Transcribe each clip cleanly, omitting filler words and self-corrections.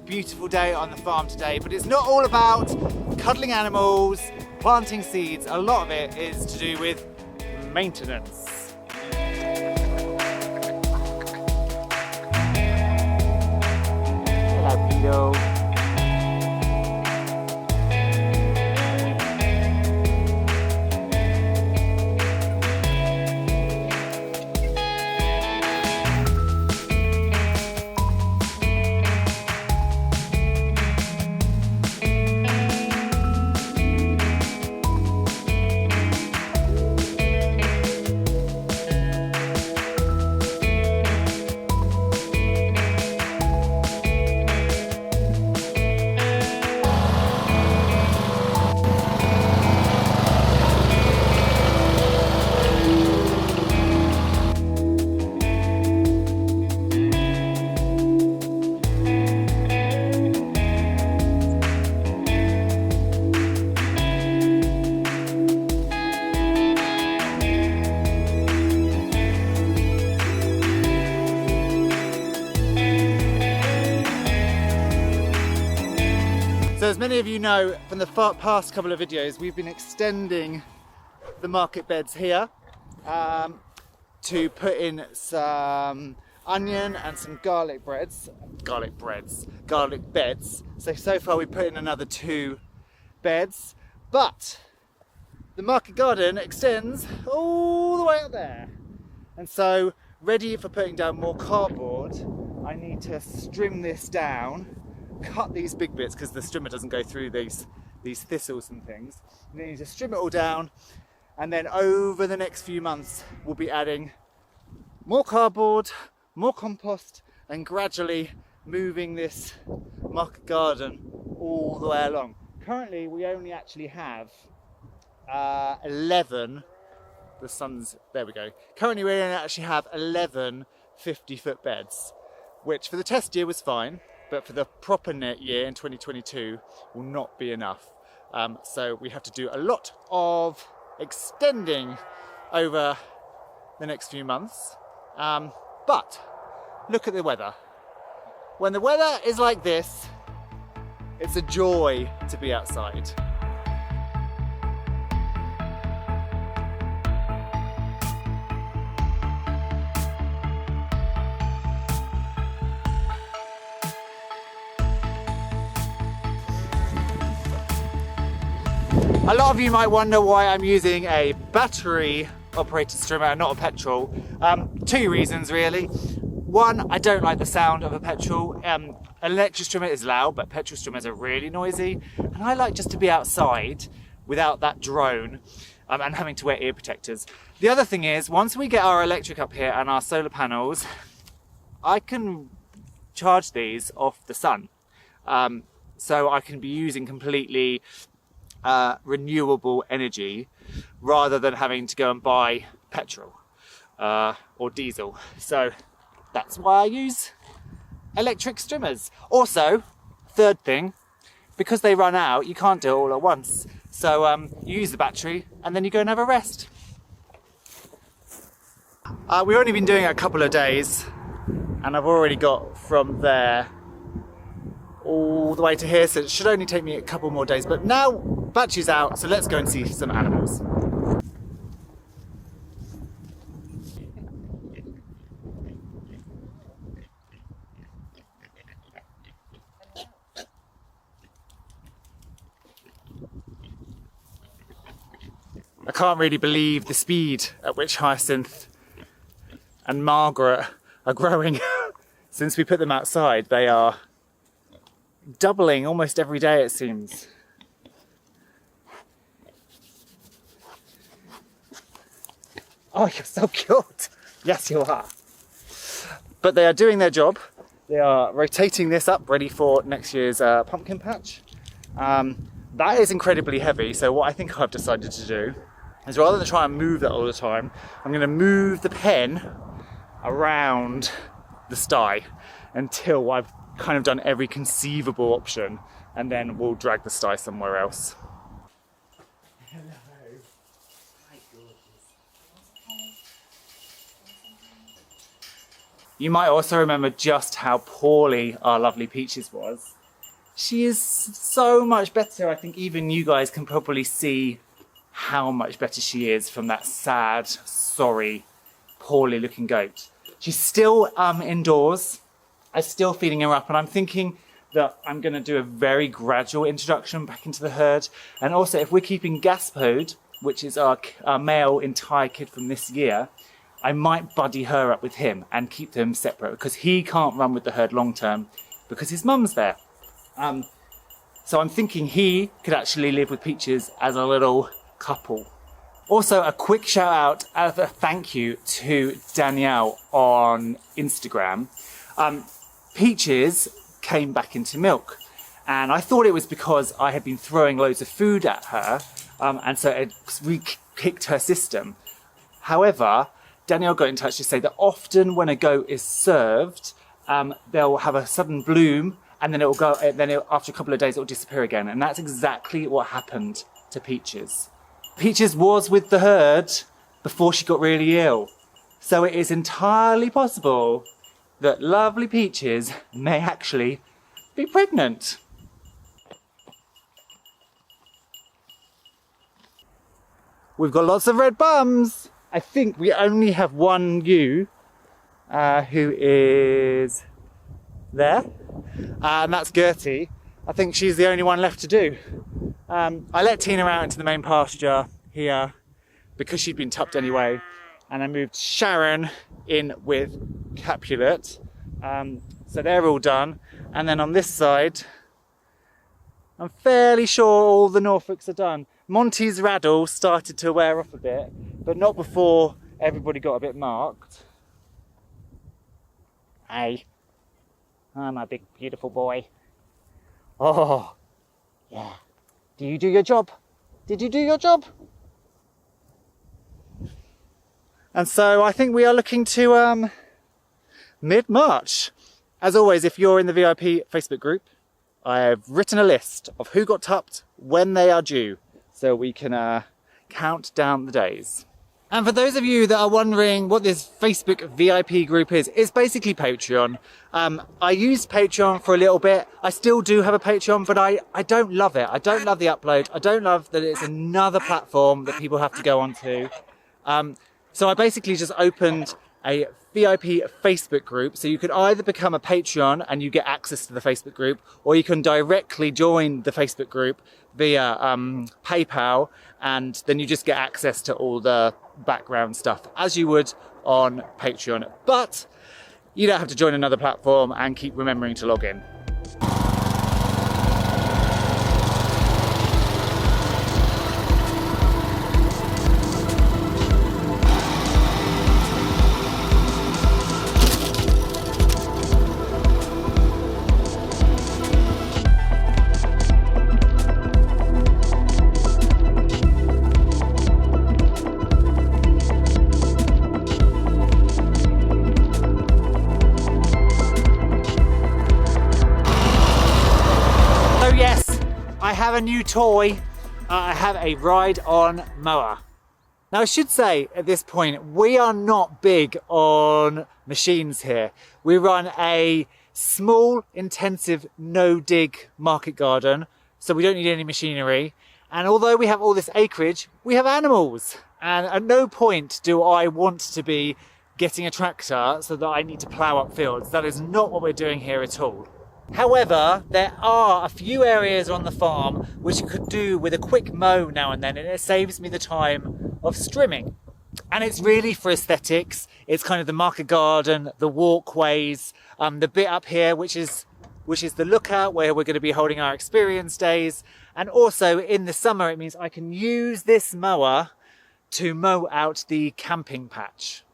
beautiful day on the farm today, but it's not all about cuddling animals, planting seeds. A lot of it is to do with maintenance. Hello, Peter. So as many of you know from the past couple of videos, we've been extending the market beds here to put in some onion and some garlic beds. So far we put in another 2 beds, but the market garden extends all the way out there. And so, ready for putting down more cardboard, I need to strim this down, cut these big bits because the strimmer doesn't go through these thistles and things. And then you just trim it all down, and then over the next few months we'll be adding more cardboard, more compost, and gradually moving this market garden all the way along. Currently we only actually have 11, the sun's, there we go. Currently we only actually have 11 50-foot beds, which for the test year was fine, but for the proper net year in 2022 will not be enough. So we have to do a lot of extending over the next few months. But look at the weather. When the weather is like this, it's a joy to be outside. A lot of you might wonder why I'm using a battery operated strimmer and not a petrol. 2 reasons really. One, I don't like the sound of a petrol. Electric strimmer is loud, but petrol strimmers are really noisy. And I like just to be outside without that drone and having to wear ear protectors. The other thing is, once we get our electric up here and our solar panels, I can charge these off the sun. So I can be using completely renewable energy rather than having to go and buy petrol or diesel. So that's why I use electric strimmers. Also, third thing, because they run out, you can't do it all at once. So you use the battery and then you go and have a rest. We've only been doing it a couple of days and I've already got from there all the way to here, so it should only take me a couple more days. But now battery's out, so let's go and see some animals. I can't really believe the speed at which Hyacinth and Margaret are growing. Since we put them outside, they are doubling almost every day, it seems. Oh, you're so cute. Yes, you are. But they are doing their job. They are rotating this up, ready for next year's pumpkin patch. That is incredibly heavy, so what I think I've decided to do is, rather than try and move that all the time, I'm going to move the pen around the sty until I've kind of done every conceivable option, and then we'll drag the sty somewhere else. Hello. Hi, gorgeous. You might also remember just how poorly our lovely Peaches was. She is so much better. I think even you guys can probably see how much better she is from that sad, sorry, poorly looking goat. She's still indoors. I'm still feeding her up, and I'm thinking that I'm going to do a very gradual introduction back into the herd. And also, if we're keeping Gaspode, which is our male entire kid from this year, I might buddy her up with him and keep them separate, because he can't run with the herd long term because his mum's there. So I'm thinking he could actually live with Peaches as a little couple. Also, a quick shout out as a thank you to Danielle on Instagram. Peaches came back into milk, and I thought it was because I had been throwing loads of food at her, and so it re-kicked her system. However, Danielle got in touch to say that often when a goat is served, they'll have a sudden bloom, and then after a couple of days it will disappear again, and that's exactly what happened to Peaches. Peaches was with the herd before she got really ill, so it is entirely possible that lovely Peaches may actually be pregnant. We've got lots of red bums. I think we only have one ewe who is there, and that's Gertie. I think she's the only one left to do. I let Tina out into the main pasture here because she'd been tupped anyway, and I moved Sharon in with Capulet. So they're all done, and then on this side I'm fairly sure all the Norfolks are done. Monty's raddle started to wear off a bit, but not before everybody got a bit marked. Hey, I'm a big beautiful boy. Oh yeah, do you do your job? Did you do your job? And so I think we are looking to mid-March. As always, if you're in the VIP Facebook group, I have written a list of who got tupped, when they are due, so we can count down the days. And for those of you that are wondering what this Facebook VIP group is, it's basically Patreon. I used Patreon for a little bit. I still do have a Patreon, but I don't love it. I don't love the upload. I don't love that it's another platform that people have to go onto. So I basically just opened a VIP Facebook group, so you could either become a Patreon and you get access to the Facebook group, or you can directly join the Facebook group via PayPal, and then you just get access to all the background stuff as you would on Patreon. But you don't have to join another platform and keep remembering to log in. I have a new toy. I have a ride-on mower. Now I should say at this point, we are not big on machines here. We run a small, intensive, no-dig market garden, so we don't need any machinery. And although we have all this acreage, we have animals. And at no point do I want to be getting a tractor so that I need to plough up fields. That is not what we're doing here at all. However, there are a few areas on the farm which you could do with a quick mow now and then, and it saves me the time of strimming. And it's really for aesthetics. It's kind of the market garden, the walkways, the bit up here which is the lookout where we're going to be holding our experience days. And also in the summer it means I can use this mower to mow out the camping patch.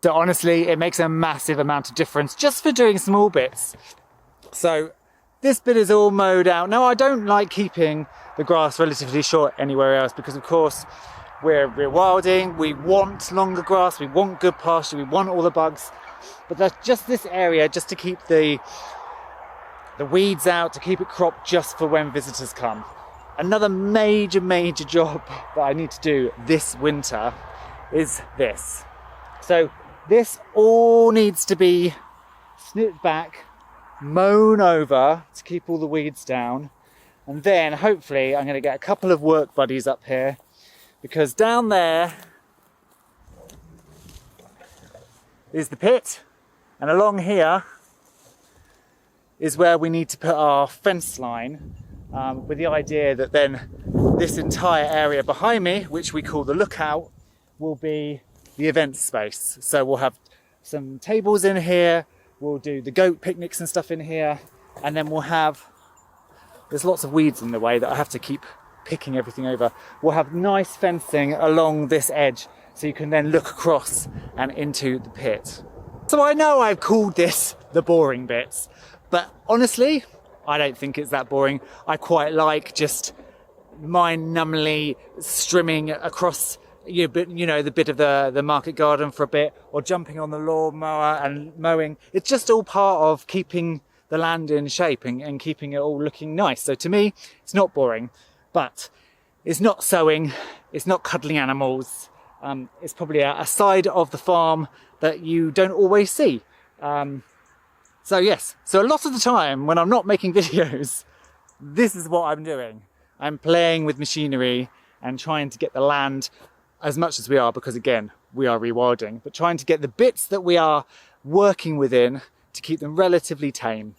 So honestly, it makes a massive amount of difference just for doing small bits. So this bit is all mowed out. Now I don't like keeping the grass relatively short anywhere else because of course we're wilding, we want longer grass, we want good pasture, we want all the bugs. But that's just this area just to keep the weeds out, to keep it cropped just for when visitors come. Another major job that I need to do this winter is this. So this all needs to be snipped back, mown over to keep all the weeds down. And then hopefully I'm going to get a couple of work buddies up here, because down there is the pit, and along here is where we need to put our fence line, with the idea that then this entire area behind me, which we call the lookout, will be the event space. So we'll have some tables in here, we'll do the goat picnics and stuff in here, and then we'll have, there's lots of weeds in the way that I have to keep picking everything over. We'll have nice fencing along this edge so you can then look across and into the pit. So I know I've called this the boring bits, but honestly, I don't think it's that boring. I quite like just mind-numbingly strimming across the bit of the market garden for a bit, or jumping on the lawnmower and mowing. It's just all part of keeping the land in shape and keeping it all looking nice. So to me, it's not boring, but it's not sowing, it's not cuddling animals. It's probably a side of the farm that you don't always see. So yes, so a lot of the time when I'm not making videos, this is what I'm doing. I'm playing with machinery and trying to get the land, as much as we are, because again, we are rewilding, but trying to get the bits that we are working within to keep them relatively tame.